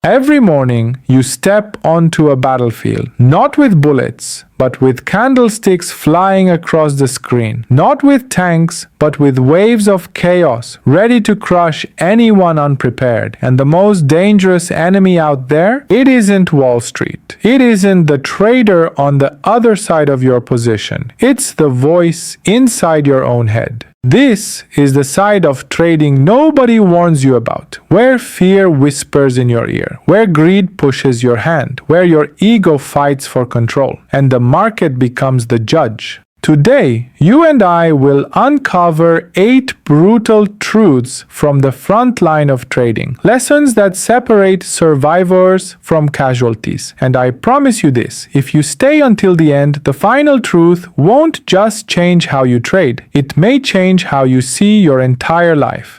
Every morning, you step onto a battlefield, not with bullets, but with candlesticks flying across the screen, not with tanks, but with waves of chaos, ready to crush anyone unprepared. And the most dangerous enemy out there? It isn't Wall Street. It isn't the trader on the other side of your position. It's the voice inside your own head. This is the side of trading nobody warns you about, where fear whispers in your ear, where greed pushes your hand, where your ego fights for control, and the market becomes the judge. Today, you and I will uncover 8 brutal truths from the front line of trading, lessons that separate survivors from casualties. And I promise you this, if you stay until the end, the final truth won't just change how you trade, it may change how you see your entire life.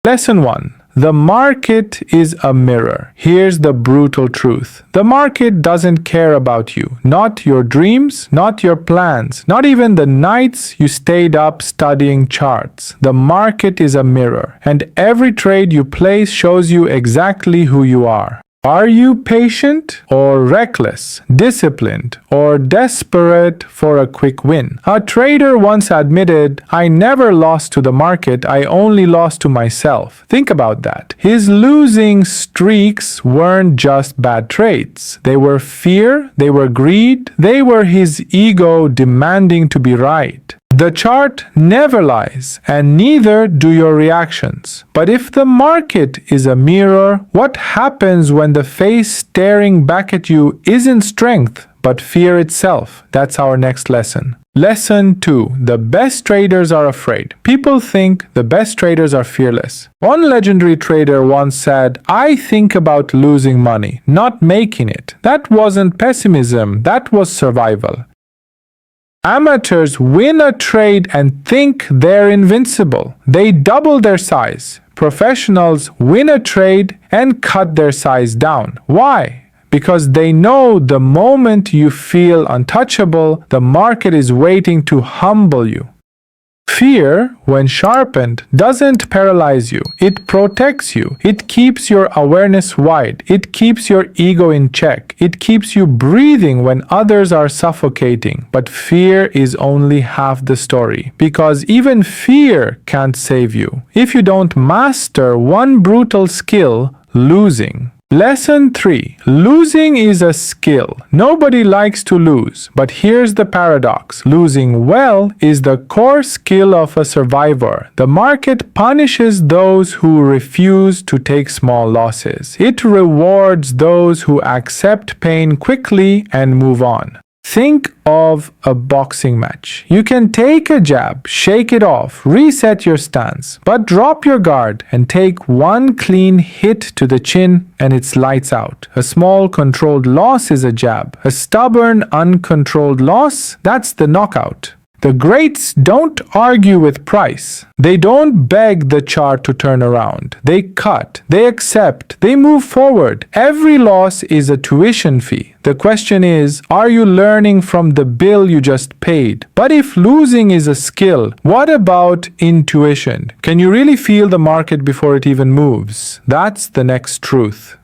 Lesson 1. The market is a mirror. Here's the brutal truth. The market doesn't care about you. Not your dreams, not your plans, not even the nights you stayed up studying charts. The market is a mirror, and every trade you place shows you exactly who you are. Are you patient or reckless, disciplined or desperate for a quick win? A trader once admitted, "I never lost to the market, I only lost to myself." Think about that. His losing streaks weren't just bad trades. They were fear, they were greed, they were his ego demanding to be right. The chart never lies, and neither do your reactions. But if the market is a mirror, what happens when the face staring back at you isn't strength, but fear itself? That's our next lesson. Lesson 2. The best traders are afraid. People think the best traders are fearless. One legendary trader once said, "I think about losing money, not making it." That wasn't pessimism, that was survival. Amateurs win a trade and think they're invincible. They double their size. Professionals win a trade and cut their size down. Why? Because they know the moment you feel untouchable, the market is waiting to humble you. Fear, when sharpened, doesn't paralyze you. It protects you. It keeps your awareness wide. It keeps your ego in check. It keeps you breathing when others are suffocating. But fear is only half the story, because even fear can't save you if you don't master one brutal skill: losing. Lesson 3. Losing is a skill. Nobody likes to lose, but here's the paradox. Losing well is the core skill of a survivor. The market punishes those who refuse to take small losses. It rewards those who accept pain quickly and move on. Think of a boxing match. You can take a jab, shake it off, reset your stance, but drop your guard and take one clean hit to the chin and it's lights out. A small controlled loss is a jab. A stubborn, uncontrolled loss, that's the knockout. The greats don't argue with price. They don't beg the chart to turn around. They cut, they accept, they move forward. Every loss is a tuition fee. The question is, are you learning from the bill you just paid? But if losing is a skill, what about intuition? Can you really feel the market before it even moves? That's the next truth.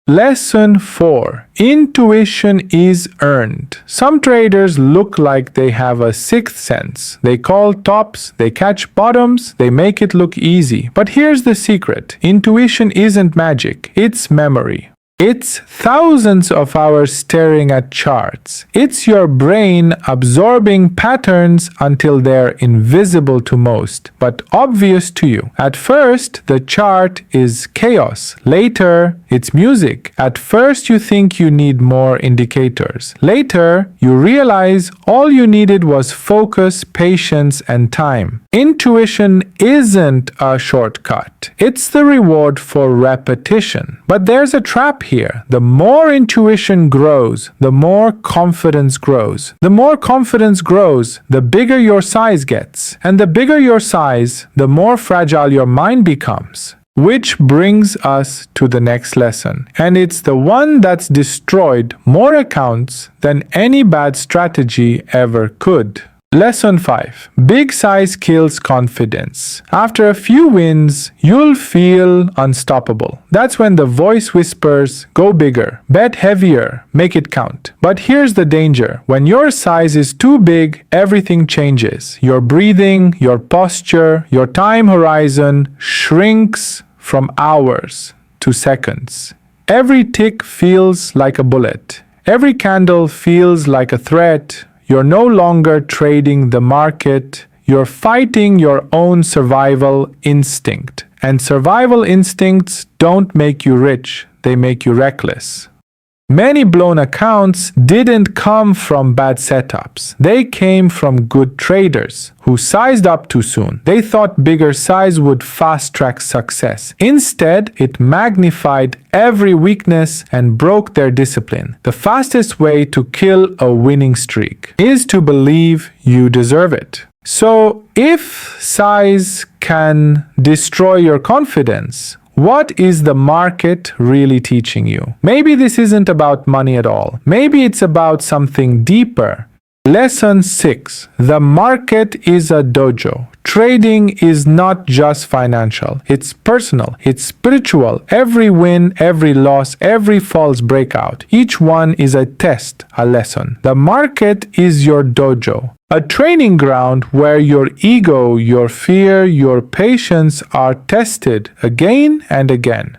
Lesson 4. Intuition is earned. Some traders look like they have a sixth sense. They call tops, they catch bottoms, they make it look easy. But here's the secret. Intuition isn't magic, it's memory. It's thousands of hours staring at charts. It's your brain absorbing patterns until they're invisible to most, but obvious to you. At first, the chart is chaos. Later, it's music. At first, you think you need more indicators. Later, you realize all you needed was focus, patience, and time. Intuition isn't a shortcut. It's the reward for repetition. But there's a trap here. The more intuition grows, the more confidence grows. The more confidence grows, the bigger your size gets. And the bigger your size, the more fragile your mind becomes. Which brings us to the next lesson. And it's the one that's destroyed more accounts than any bad strategy ever could. Lesson 5. Big size kills confidence. After a few wins, you'll feel unstoppable. That's when the voice whispers, go bigger, bet heavier, make it count. But here's the danger. When your size is too big, everything changes. Your breathing, your posture, your time horizon shrinks from hours to seconds. Every tick feels like a bullet. Every candle feels like a threat. You're no longer trading the market, you're fighting your own survival instinct. And survival instincts don't make you rich, they make you reckless. Many blown accounts didn't come from bad setups. They came from good traders who sized up too soon. They thought bigger size would fast-track success. Instead, it magnified every weakness and broke their discipline. The fastest way to kill a winning streak is to believe you deserve it. So, if size can destroy your confidence, what is the market really teaching you? Maybe this isn't about money at all. Maybe it's about something deeper. Lesson 6. The market is a dojo. Trading is not just financial. It's personal. It's spiritual. Every win, every loss, every false breakout. Each one is a test, a lesson. The market is your dojo. A training ground where your ego, your fear, your patience are tested again and again.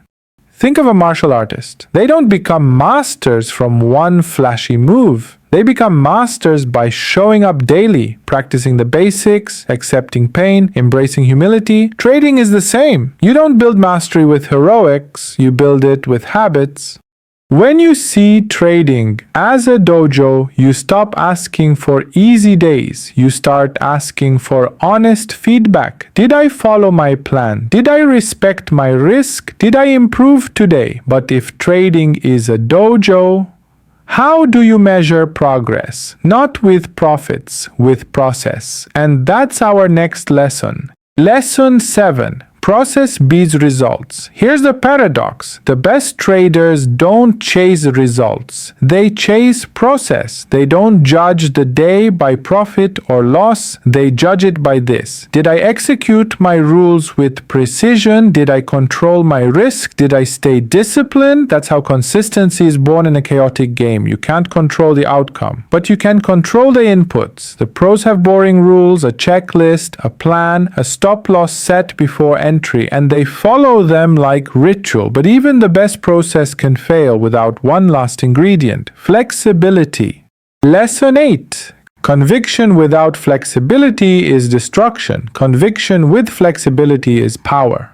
Think of a martial artist. They don't become masters from one flashy move. They become masters by showing up daily, practicing the basics, accepting pain, embracing humility. Trading is the same. You don't build mastery with heroics, you build it with habits. When you see trading as a dojo, you stop asking for easy days. You start asking for honest feedback. Did I follow my plan? Did I respect my risk? Did I improve today? But if trading is a dojo, how do you measure progress? Not with profits, with process. And that's our next lesson. Lesson 7. Process beats results. Here's the paradox. The best traders don't chase results. They chase process. They don't judge the day by profit or loss. They judge it by this. Did I execute my rules with precision? Did I control my risk? Did I stay disciplined? That's how consistency is born in a chaotic game. You can't control the outcome, but you can control the inputs. The pros have boring rules, a checklist, a plan, a stop loss set before entry, and they follow them like ritual. But even the best process can fail without one last ingredient: flexibility. Lesson 8. Conviction without flexibility is destruction. Conviction with flexibility is power.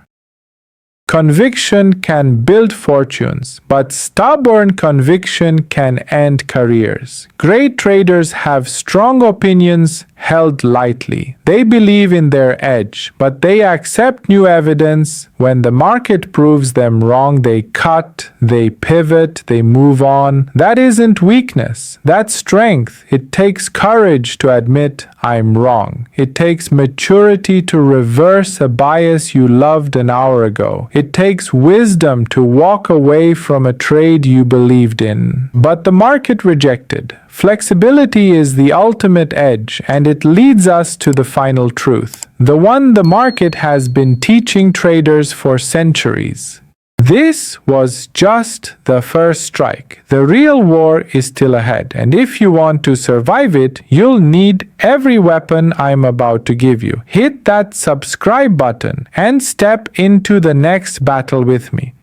Conviction can build fortunes, but stubborn conviction can end careers. Great traders have strong opinions held lightly. They believe in their edge, but they accept new evidence. When the market proves them wrong, they cut, they pivot, they move on. That isn't weakness, that's strength. It takes courage to admit, I'm wrong. It takes maturity to reverse a bias you loved an hour ago. It takes wisdom to walk away from a trade you believed in, but the market rejected. Flexibility is the ultimate edge, and it leads us to the final truth, the one the market has been teaching traders for centuries. This was just the first strike. The real war is still ahead, and if you want to survive it, you'll need every weapon I'm about to give you. Hit that subscribe button and step into the next battle with me.